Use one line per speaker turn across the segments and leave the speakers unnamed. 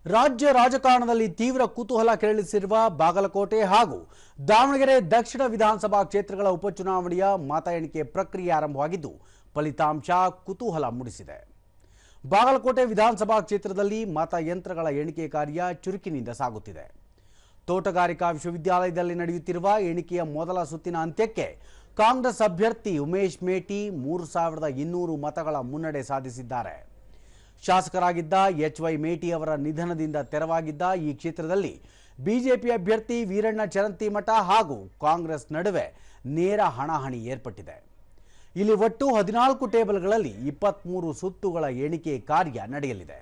ರಾಜ್ಯ ರಾಜಕಾರಣದಲ್ಲಿ ತೀವ್ರ ಕುತೂಹಲ ಕೆರಳಿಸಿರುವ ಬಾಗಲಕೋಟೆ ಹಾಗೂ ದಾವಣಗೆರೆ ದಕ್ಷಿಣ ವಿಧಾನಸಭಾ ಕ್ಷೇತ್ರಗಳ ಉಪಚುನಾವಣೆಯ ಮತ ಎಣಿಕೆ ಪ್ರಕ್ರಿಯೆ ಆರಂಭವಾಗಿದ್ದು ಫಲಿತಾಂಶ ಕುತೂಹಲ ಮೂಡಿಸಿದೆ. ಬಾಗಲಕೋಟೆ ವಿಧಾನಸಭಾ ಕ್ಷೇತ್ರದಲ್ಲಿ ಮತಯಂತ್ರಗಳ ಎಣಿಕೆ ಕಾರ್ಯ ಚುರುಕಿನಿಂದ ಸಾಗುತ್ತಿದೆ. ತೋಟಗಾರಿಕಾ ವಿಶ್ವವಿದ್ಯಾಲಯದಲ್ಲಿ ನಡೆಯುತ್ತಿರುವ ಎಣಿಕೆಯ ಮೊದಲ ಸುತ್ತಿನ ಅಂತ್ಯಕ್ಕೆ ಕಾಂಗ್ರೆಸ್ ಅಭ್ಯರ್ಥಿ ಉಮೇಶ್ ಮೇಟಿ 3200 ಮತಗಳ ಮುನ್ನಡೆ ಸಾಧಿಸಿದ್ದಾರೆ. ಶಾಸಕರಾಗಿದ್ದ ಎಚ್.ವೈ. ಮೇಟಿ ಅವರ ನಿಧನದಿಂದ ತೆರವಾಗಿದ್ದ ಈ ಕ್ಷೇತ್ರದಲ್ಲಿ ಬಿಜೆಪಿ ಅಭ್ಯರ್ಥಿ ವೀರಣ್ಣ ಚರಂತಿಮಠ ಹಾಗೂ ಕಾಂಗ್ರೆಸ್ ನಡುವೆ ನೇರ ಹಣಾಹಣಿ ಏರ್ಪಟ್ಟಿದೆ. ಇಲ್ಲಿ ಒಟ್ಟು 14 ಟೇಬಲ್ಗಳಲ್ಲಿ 23 ಸುತ್ತುಗಳ ಎಣಿಕೆ ಕಾರ್ಯ ನಡೆಯಲಿದೆ.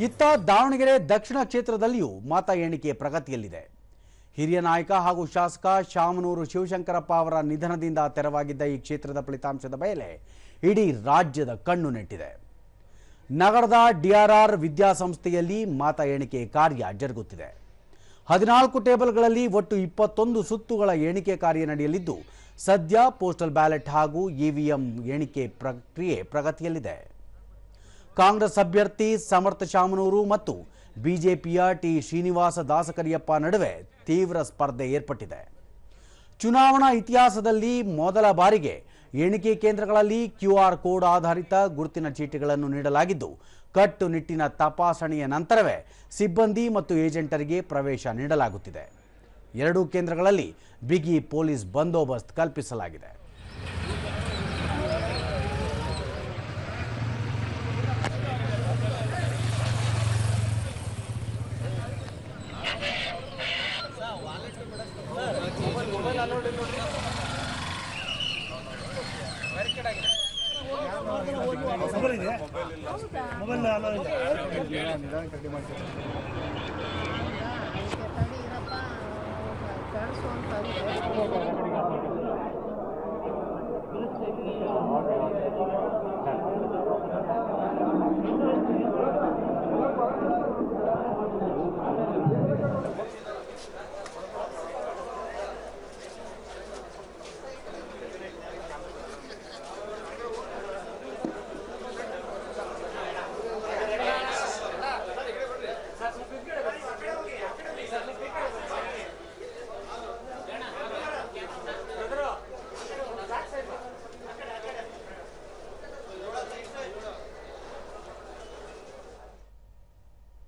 ಇತ್ತ ದಾವಣಗೆರೆ ದಕ್ಷಿಣ ಕ್ಷೇತ್ರದಲ್ಲಿಯೂ ಮತ ಎಣಿಕೆ ಪ್ರಗತಿಯಲ್ಲಿದೆ. ಹಿರಿಯ ನಾಯಕ ಹಾಗೂ ಶಾಸಕ ಶಾಮನೂರು ಶಿವಶಂಕರಪ್ಪ ಅವರ ನಿಧನದಿಂದ ತೆರವಾಗಿದ್ದ ಈ ಕ್ಷೇತ್ರದ ಫಲಿತಾಂಶದ ಮೇಲೆ ಇಡೀ ರಾಜ್ಯದ ಕಣ್ಣು ನೆಟ್ಟಿದೆ. ನಗರದ ಡಿಆರ್ಆರ್ ವಿದ್ಯಾಸಂಸ್ಥೆಯಲ್ಲಿ ಮತ ಎಣಿಕೆ ಕಾರ್ಯ ಜರುಗುತ್ತಿದೆ. 14 ಟೇಬಲ್ಗಳಲ್ಲಿ ಒಟ್ಟು 21 ಸುತ್ತುಗಳ ಎಣಿಕೆ ಕಾರ್ಯ ನಡೆಯಲಿದ್ದು ಸದ್ಯ ಪೋಸ್ಟಲ್ ಬ್ಯಾಲೆಟ್ ಹಾಗೂ ಇವಿಎಂ ಎಣಿಕೆ ಪ್ರಕ್ರಿಯೆ ಪ್ರಗತಿಯಲ್ಲಿದೆ. ಕಾಂಗ್ರೆಸ್ ಅಭ್ಯರ್ಥಿ ಸಮರ್ಥ ಶಾಮನೂರು ಮತ್ತು ಬಿಜೆಪಿಯ ಟಿ ಶ್ರೀನಿವಾಸ ದಾಸಕರಿಯಪ್ಪ ನಡುವೆ ತೀವ್ರ ಸ್ಪರ್ಧೆ ಏರ್ಪಟ್ಟಿದೆ. ಚುನಾವಣಾ ಇತಿಹಾಸದಲ್ಲಿ ಮೊದಲ ಬಾರಿಗೆ ಎಣಿಕೆ ಕೇಂದ್ರಗಳಲ್ಲಿ QR ಕೋಡ್ ಆಧಾರಿತ ಗುರುತಿನ ಚೀಟಿಗಳನ್ನು ನೀಡಲಾಗಿದ್ದು ಕಟ್ಟುನಿಟ್ಟಿನ ತಪಾಸಣೆಯ ನಂತರವೇ ಸಿಬ್ಬಂದಿ ಮತ್ತು ಏಜೆಂಟರಿಗೆ ಪ್ರವೇಶ ನೀಡಲಾಗುತ್ತಿದೆ. ಎರಡೂ ಕೇಂದ್ರಗಳಲ್ಲಿ ಬಿಗಿ ಪೊಲೀಸ್ ಬಂದೋಬಸ್ತ್ ಕಲ್ಪಿಸಲಾಗಿದೆ.